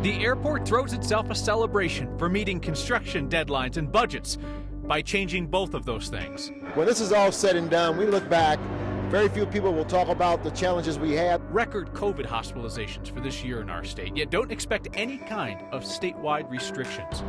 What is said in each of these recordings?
The airport throws itself a celebration for meeting construction deadlines and budgets by changing both of those things. When this is all said and done, we look back, very few people will talk about the challenges we had. Record COVID hospitalizations for this year in our state, yet don't expect any kind of statewide restrictions.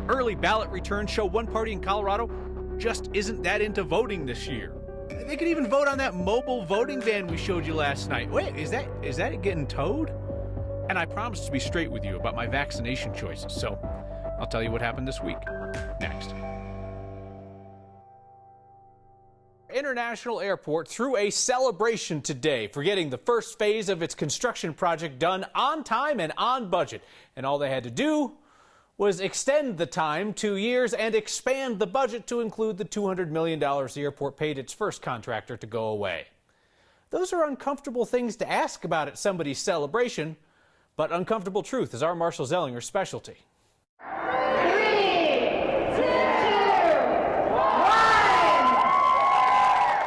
Early ballot returns show one party in Colorado just isn't that into voting this year. They could even vote on that mobile voting van we showed you last night. Wait, is that getting towed? And I promised to be straight with you about my vaccination choices, so I'll tell you what happened this week. Next. International Airport threw a celebration today for getting the first phase of its construction project done on time and on budget. And all they had to do was extend the time 2 years and expand the budget to include the $200 million the airport paid its first contractor to go away. Those are uncomfortable things to ask about at somebody's celebration, but uncomfortable truth is our Marshall Zellinger's specialty. 3, 2, 1.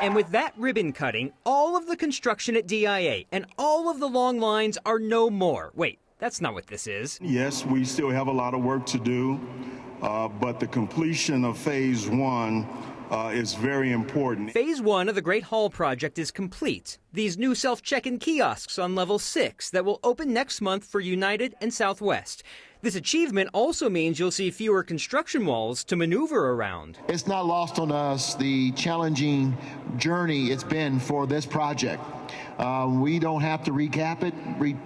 And with that ribbon cutting, all of the construction at DIA and all of the long lines are no more. Wait, that's not what this is. Yes, we still have a lot of work to do, but the completion of Phase 1 is very important. Phase 1 of the Great Hall project is complete. These new self-check-in kiosks on level 6 that will open next month for United and Southwest. This achievement also means you'll see fewer construction walls to maneuver around. It's not lost on us the challenging journey it's been for this project. We don't have to recap it,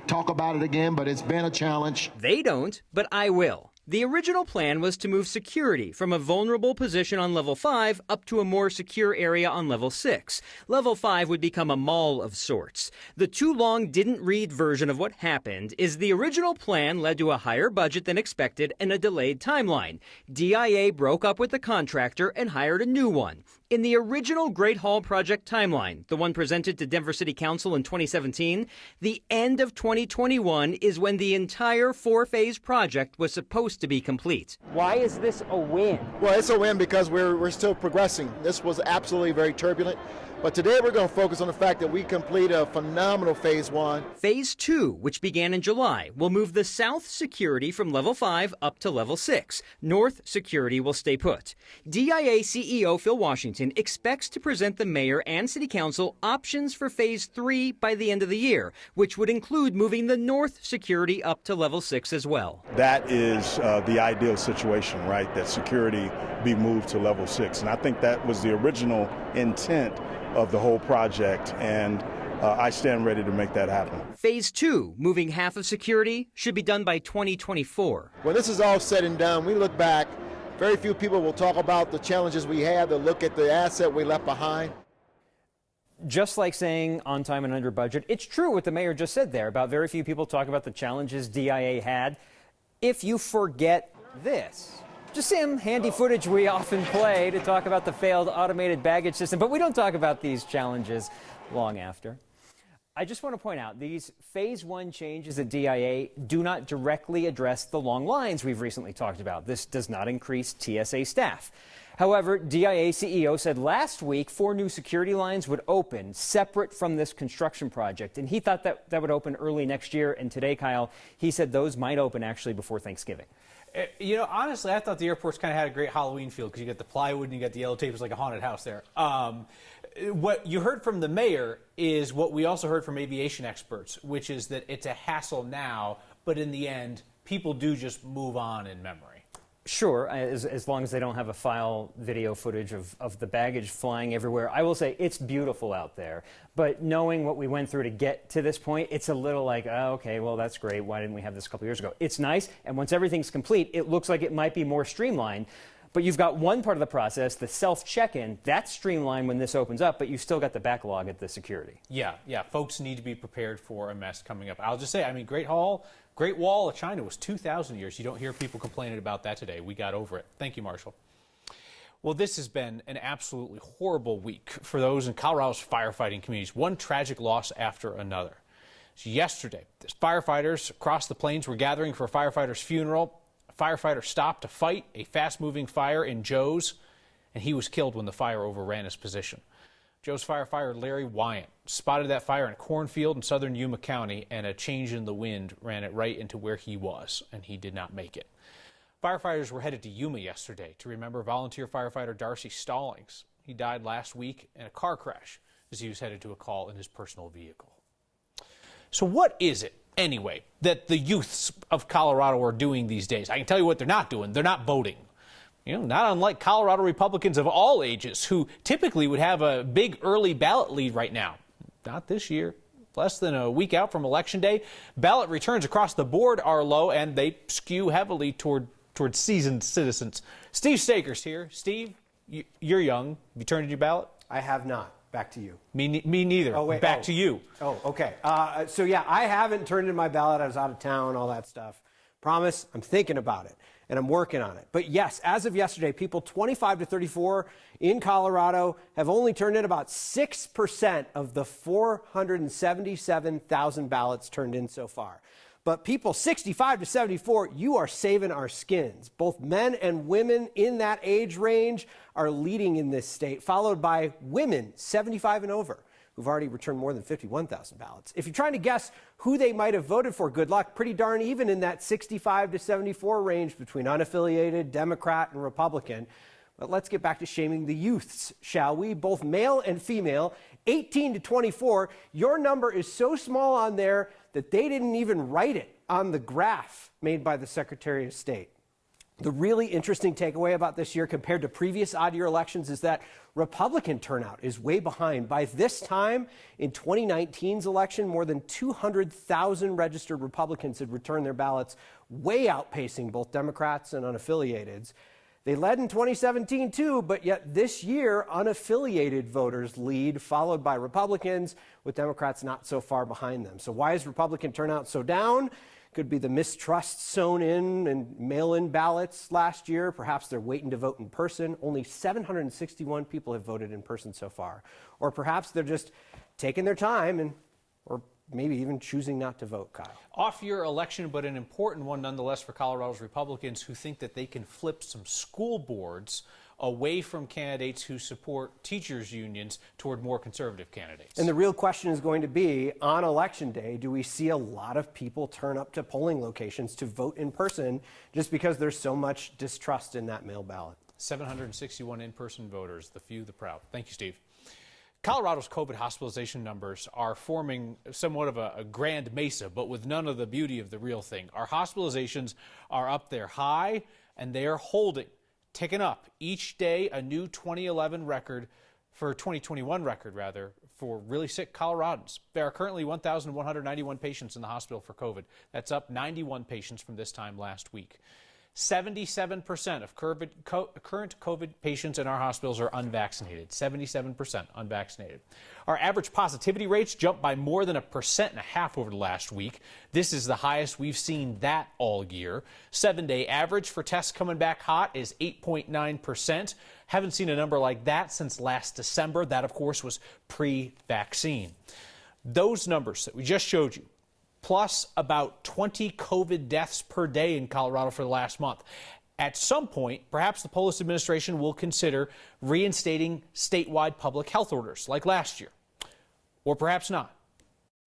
talk about it again, but it's been a challenge. They don't, but I will. The original plan was to move security from a vulnerable position on level 5 up to a more secure area on level 6. Level 5 would become a mall of sorts. The too long didn't read version of what happened is the original plan led to a higher budget than expected and a delayed timeline. DIA broke up with the contractor and hired a new one. In the original Great Hall project timeline, the one presented to Denver City Council in 2017, the end of 2021 is when the entire 4-phase project was supposed to be complete. Why is this a win? Well, it's a win because we're still progressing. This was absolutely very turbulent. But today we're going to focus on the fact that we complete a phenomenal Phase 1. Phase 2, which began in July, will move the south security from level 5 up to level 6. North security will stay put. DIA CEO Phil Washington expects to present the mayor and city council options for Phase 3 by the end of the year, which would include moving the north security up to level 6 as well. That is the ideal situation, right? That security be moved to level 6. And I think that was the original intent of the whole project, and I stand ready to make that happen. Phase 2, moving half of security, should be done by 2024. When this is all said and done, we look back, very few people will talk about the challenges we had, they'll look at the asset we left behind. Just like saying on time and under budget, it's true what the mayor just said there about very few people talk about the challenges DIA had. If you forget this. Just some handy footage we often play to talk about the failed automated baggage system, but we don't talk about these challenges long after. I just want to point out these Phase 1 changes at DIA do not directly address the long lines we've recently talked about. This does not increase TSA staff. However, DIA CEO said last week 4 new security lines would open separate from this construction project, and he thought that would open early next year. And today, Kyle, he said those might open actually before Thanksgiving. You know, honestly, I thought the airport's kind of had a great Halloween feel because you got the plywood and you got the yellow tape. It's like a haunted house there. What you heard from the mayor is what we also heard from aviation experts, which is that it's a hassle now, but in the end, people do just move on in memory. Sure, as long as they don't have a file video footage of the baggage flying everywhere. I will say it's beautiful out there, but knowing what we went through to get to this point, it's a little like, oh, okay, well, that's great. Why didn't we have this a couple years ago? It's nice, and once everything's complete, it looks like it might be more streamlined. But you've got one part of the process, the self-check-in, that's streamlined when this opens up, but you've still got the backlog at the security. Yeah, folks need to be prepared for a mess coming up. I'll just say, I mean, Great Wall of China was 2,000 years. You don't hear people complaining about that today. We got over it. Thank you, Marshall. Well, this has been an absolutely horrible week for those in Colorado's firefighting communities. One tragic loss after another. So yesterday, firefighters across the plains were gathering for a firefighter's funeral. A firefighter stopped to fight a fast-moving fire in Joe's, and he was killed when the fire overran his position. Joe's firefighter Larry Wyant spotted that fire in a cornfield in southern Yuma County, and a change in the wind ran it right into where he was, and he did not make it. Firefighters were headed to Yuma yesterday to remember volunteer firefighter Darcy Stallings. He died last week in a car crash as he was headed to a call in his personal vehicle. So what is it, anyway, that the youths of Colorado are doing these days? I can tell you what they're not doing. They're not voting. Not unlike Colorado Republicans of all ages, who typically would have a big early ballot lead right now. Not this year. Less than a week out from Election Day, ballot returns across the board are low, and they skew heavily toward seasoned citizens. Steve Stakers here. Steve, you're young. Have you turned in your ballot? I have not. Back to you. Me neither. Oh, wait. Back to you. Oh, okay. So, yeah, I haven't turned in my ballot. I was out of town, all that stuff. Promise, I'm thinking about it, and I'm working on it. But, yes, as of yesterday, people 25 to 34 in Colorado have only turned in about 6% of the 477,000 ballots turned in so far. But people 65 to 74, you are saving our skins. Both men and women in that age range are leading in this state, followed by women 75 and over, who've already returned more than 51,000 ballots. If you're trying to guess who they might have voted for, good luck. Pretty darn even in that 65 to 74 range between unaffiliated, Democrat, and Republican. But let's get back to shaming the youths, shall we? Both male and female, 18 to 24. Your number is so small on there that they didn't even write it on the graph made by the Secretary of State. The really interesting takeaway about this year compared to previous odd-year elections is that Republican turnout is way behind. By this time in 2019's election, more than 200,000 registered Republicans had returned their ballots, way outpacing both Democrats and unaffiliateds. They led in 2017 too, but yet this year, unaffiliated voters lead, followed by Republicans, with Democrats not so far behind them. So why is Republican turnout so down? Could be the mistrust sown in and mail-in ballots last year. Perhaps they're waiting to vote in person. Only 761 people have voted in person so far. Or perhaps they're just taking their time or maybe even choosing not to vote, Kyle. Off-year election, but an important one nonetheless for Colorado's Republicans, who think that they can flip some school boards away from candidates who support teachers' unions toward more conservative candidates. And the real question is going to be, on Election Day, do we see a lot of people turn up to polling locations to vote in person just because there's so much distrust in that mail ballot? 761 in-person voters, the few, the proud. Thank you, Steve. Colorado's COVID hospitalization numbers are forming somewhat of a grand mesa, but with none of the beauty of the real thing. Our hospitalizations are up there high, and they are holding, ticking up each day, a new 2021 record for really sick Coloradans. There are currently 1,191 patients in the hospital for COVID. That's up 91 patients from this time last week. 77% of current COVID patients in our hospitals are unvaccinated. 77% unvaccinated. Our average positivity rates jumped by more than 1.5% over the last week. This is the highest we've seen that all year. 7-day average for tests coming back hot is 8.9%. Haven't seen a number like that since last December. That, of course, was pre-vaccine. Those numbers that we just showed you, plus about 20 COVID deaths per day in Colorado for the last month. At some point, perhaps the Polis administration will consider reinstating statewide public health orders like last year, or perhaps not.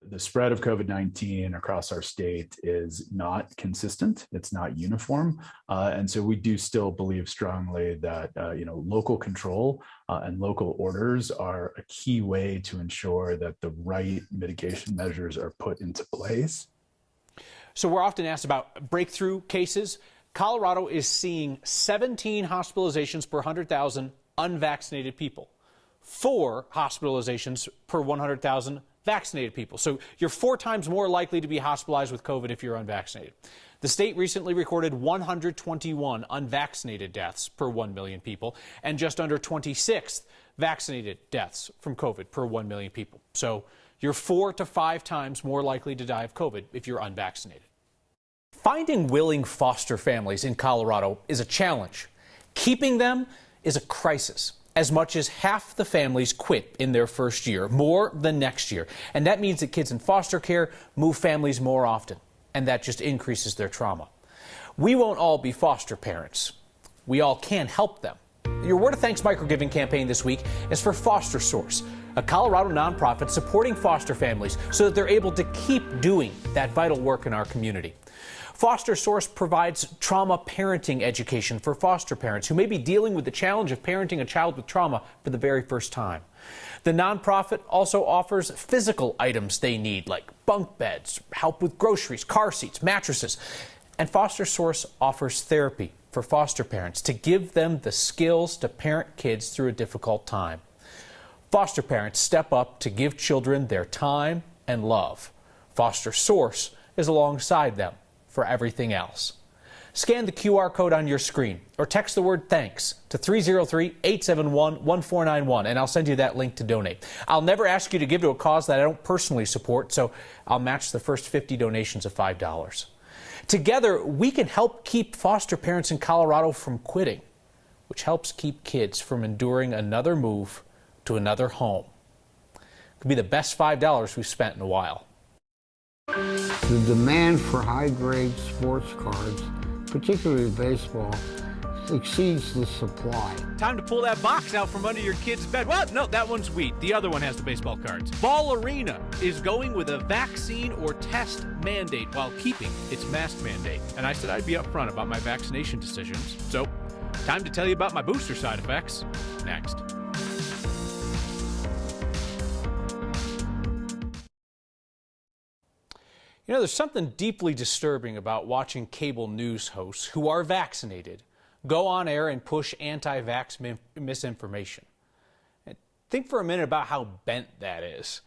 The spread of COVID-19 across our state is not consistent. It's not uniform. And so we do still believe strongly that, local control and local orders are a key way to ensure that the right mitigation measures are put into place. So we're often asked about breakthrough cases. Colorado is seeing 17 hospitalizations per 100,000 unvaccinated people, 4 hospitalizations per 100,000 vaccinated people. So you're 4 times more likely to be hospitalized with COVID if you're unvaccinated. The state recently recorded 121 unvaccinated deaths per 1 million people and just under 26 vaccinated deaths from COVID per 1 million people. So you're 4 to 5 times more likely to die of COVID if you're unvaccinated. Finding willing foster families in Colorado is a challenge. Keeping them is a crisis. As much as half the families quit in their first year, more than next year. And that means that kids in foster care move families more often, and that just increases their trauma. We won't all be foster parents. We all can help them. Your Word of Thanks microgiving campaign this week is for Foster Source. a Colorado nonprofit supporting foster families so that they're able to keep doing that vital work in our community. Foster Source provides trauma parenting education for foster parents who may be dealing with the challenge of parenting a child with trauma for the very first time. The nonprofit also offers physical items they need, like bunk beds, help with groceries, car seats, mattresses. And Foster Source offers therapy for foster parents to give them the skills to parent kids through a difficult time. Foster parents step up to give children their time and love. Foster Source is alongside them for everything else. Scan the QR code on your screen or text the word thanks to 303-871-1491 and I'll send you that link to donate. I'll never ask you to give to a cause that I don't personally support, so I'll match the first 50 donations of $5. Together, we can help keep foster parents in Colorado from quitting, which helps keep kids from enduring another move to another home. It could be the best $5 we've spent in a while. The demand for high-grade sports cards, particularly baseball, exceeds the supply. Time to pull that box out from under your kid's bed. What? No, that one's wheat. The other one has the baseball cards. Ball Arena is going with a vaccine or test mandate while keeping its mask mandate. And I said I'd be upfront about my vaccination decisions. So, time to tell you about my booster side effects. Next. You know, there's something deeply disturbing about watching cable news hosts who are vaccinated go on air and push anti-vax misinformation. And think for a minute about how bent that is.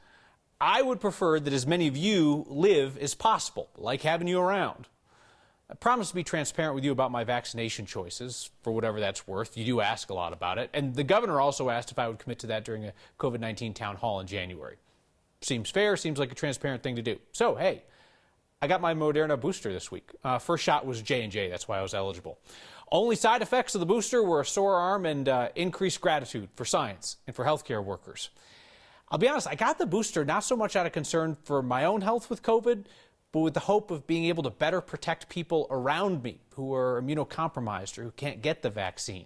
I would prefer that as many of you live as possible, like having you around. I promise to be transparent with you about my vaccination choices, for whatever that's worth. You do ask a lot about it. And the governor also asked if I would commit to that during a COVID-19 town hall in January. Seems fair, seems like a transparent thing to do. So, hey, I got my Moderna booster this week. First shot was J&J, that's why I was eligible. Only side effects of the booster were a sore arm and increased gratitude for science and for healthcare workers. I'll be honest, I got the booster not so much out of concern for my own health with COVID, but with the hope of being able to better protect people around me who are immunocompromised or who can't get the vaccine.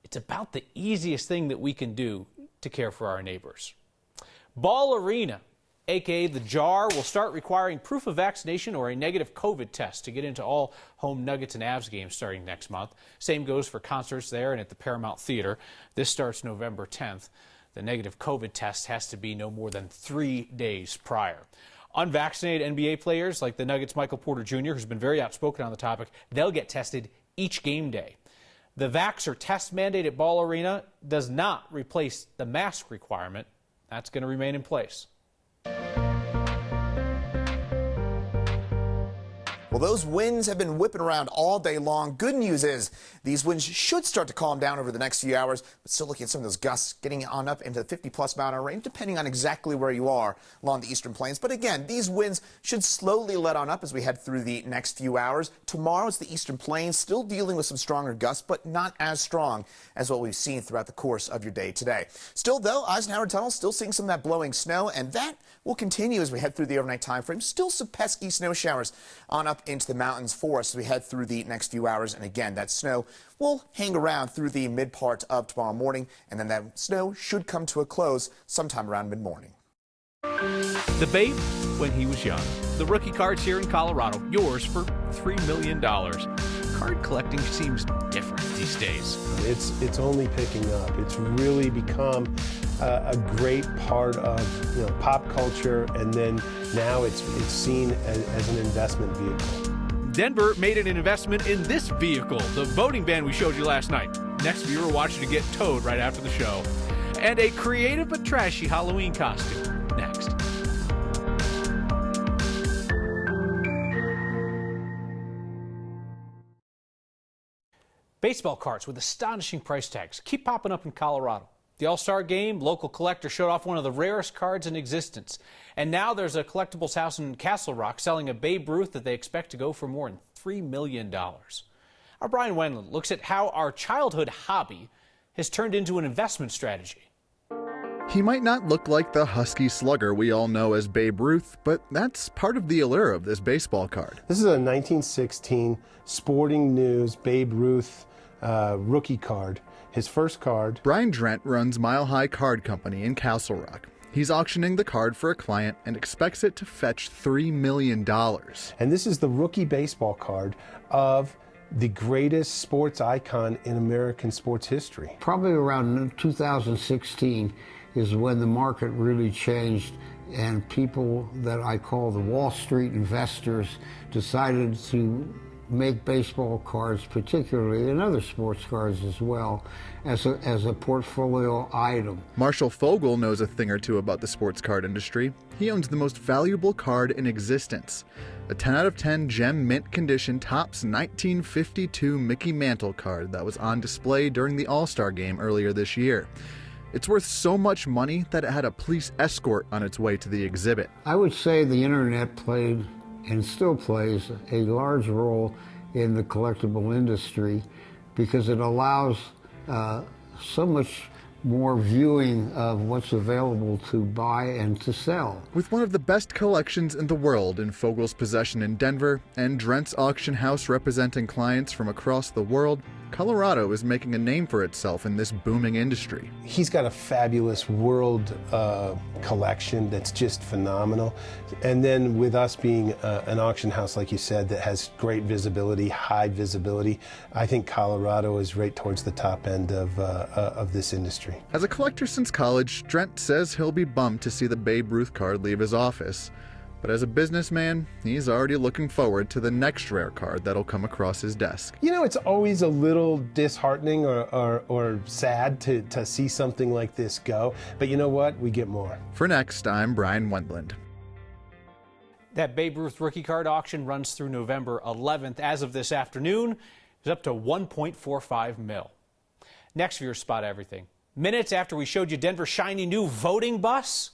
It's about the easiest thing that we can do to care for our neighbors. Ball Arena, aka the Jar, will start requiring proof of vaccination or a negative COVID test to get into all home Nuggets and Avs games starting next month. Same goes for concerts there and at the Paramount Theater. This starts November 10th. The negative COVID test has to be no more than 3 days prior. Unvaccinated NBA players like the Nuggets' Michael Porter Jr., who's been very outspoken on the topic, they'll get tested each game day. The vax or test mandate at Ball Arena does not replace the mask requirement. That's going to remain in place. Well, those winds have been whipping around all day long. Good news is these winds should start to calm down over the next few hours, but still looking at some of those gusts getting on up into the 50-plus mile-an-hour range, depending on exactly where you are along the eastern plains. But again, these winds should slowly let on up as we head through the next few hours. Tomorrow, it's the eastern plains, still dealing with some stronger gusts, but not as strong as what we've seen throughout the course of your day today. Still, though, Eisenhower Tunnel still seeing some of that blowing snow, and that will continue as we head through the overnight time frame. Still some pesky snow showers on up into the mountains for us as we head through the next few hours. And again, that snow will hang around through the mid part of tomorrow morning, and then that snow should come to a close sometime around mid-morning. The Babe when he was young. The rookie cards here in Colorado, yours for $3 million. Card collecting seems different these days. It's only picking up. It's really become a great part of pop culture, and then now it's seen as an investment vehicle. Denver made an investment in this vehicle, the voting van we showed you last night. Next viewer watching it get towed right after the show. And a creative but trashy Halloween costume. Next. Baseball cards with astonishing price tags keep popping up in Colorado. The All-Star Game, local collector showed off one of the rarest cards in existence. And now there's a collectibles house in Castle Rock selling a Babe Ruth that they expect to go for more than $3 million. Our Brian Wendland looks at how our childhood hobby has turned into an investment strategy. He might not look like the husky slugger we all know as Babe Ruth, but that's part of the allure of this baseball card. This is a 1916 Sporting News Babe Ruth rookie card. his first card. Brian Drent runs Mile High Card Company in Castle Rock. He's auctioning the card for a client and expects it to fetch $3 million. And this is the rookie baseball card of the greatest sports icon in American sports history. Probably around 2016 is when the market really changed and people that I call the Wall Street investors decided to make baseball cards, particularly, and other sports cards as well, as a portfolio item. Marshall Fogel knows a thing or two about the sports card industry. He owns the most valuable card in existence. A 10 out of 10 gem mint condition Topps 1952 Mickey Mantle card that was on display during the All-Star game earlier this year. It's worth so much money that it had a police escort on its way to the exhibit. I would say the internet played and still plays a large role in the collectible industry because it allows so much more viewing of what's available to buy and to sell. With one of the best collections in the world in Fogel's possession in Denver and Drent's auction house representing clients from across the world, Colorado is making a name for itself in this booming industry. He's got a fabulous world collection that's just phenomenal. And then with us being an auction house, like you said, that has great visibility, high visibility, I think Colorado is right towards the top end of this industry. As a collector since college, Drent says he'll be bummed to see the Babe Ruth card leave his office. But as a businessman, he's already looking forward to the next rare card that'll come across his desk. You know, it's always a little disheartening or sad to see something like this go. But you know what? We get more. For Next, I'm Brian Wendland. That Babe Ruth rookie card auction runs through November 11th. As of this afternoon, it's up to $1.45 million. Next, viewer Spot Everything. Minutes after we showed you Denver's shiny new voting bus,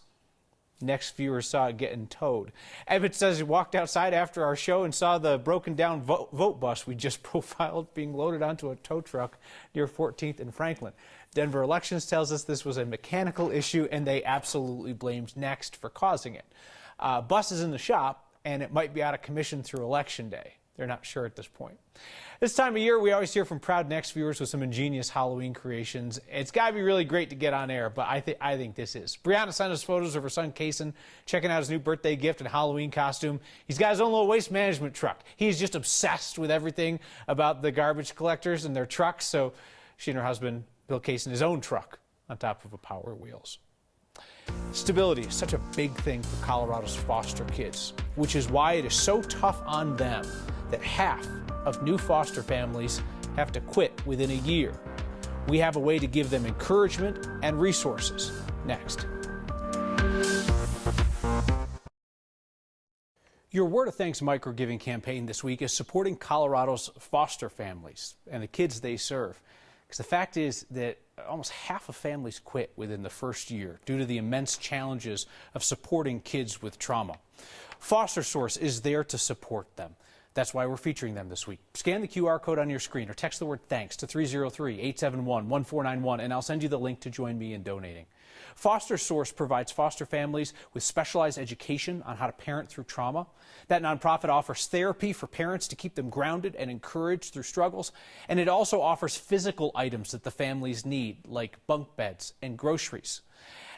next viewer saw it getting towed. Evan says he walked outside after our show and saw the broken down vote bus we just profiled being loaded onto a tow truck near 14th and Franklin. Denver Elections tells us this was a mechanical issue and they absolutely blamed Next for causing it. Bus is in the shop and it might be out of commission through Election Day. They're not sure at this point. This time of year, we always hear from proud Next viewers with some ingenious Halloween creations. It's got to be really great to get on air, but I think this is. Brianna sent us photos of her son, Kason, checking out his new birthday gift and Halloween costume. He's got his own little waste management truck. He's just obsessed with everything about the garbage collectors and their trucks, so she and her husband built Kason his own truck on top of a Power Wheels. Stability is such a big thing for Colorado's foster kids, which is why it is so tough on them that half of new foster families have to quit within a year. We have a way to give them encouragement and resources. Next. Your Word of Thanks micro-giving campaign this week is supporting Colorado's foster families and the kids they serve. Because the fact is that almost half of families quit within the first year due to the immense challenges of supporting kids with trauma. Foster Source is there to support them. That's why we're featuring them this week. Scan the QR code on your screen or text the word THANKS to 303-871-1491 and I'll send you the link to join me in donating. Foster Source provides foster families with specialized education on how to parent through trauma. That nonprofit offers therapy for parents to keep them grounded and encouraged through struggles. And it also offers physical items that the families need, like bunk beds and groceries.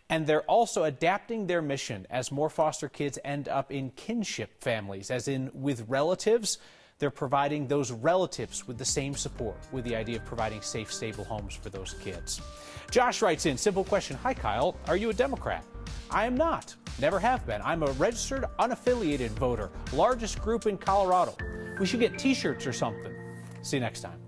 And they're also adapting their mission as more foster kids end up in kinship families, as in with relatives. They're providing those relatives with the same support, with the idea of providing safe, stable homes for those kids. Josh writes in, simple question. Hi, Kyle. Are you a Democrat? I am not. Never have been. I'm a registered, unaffiliated voter. Largest group in Colorado. We should get T-shirts or something. See you next time.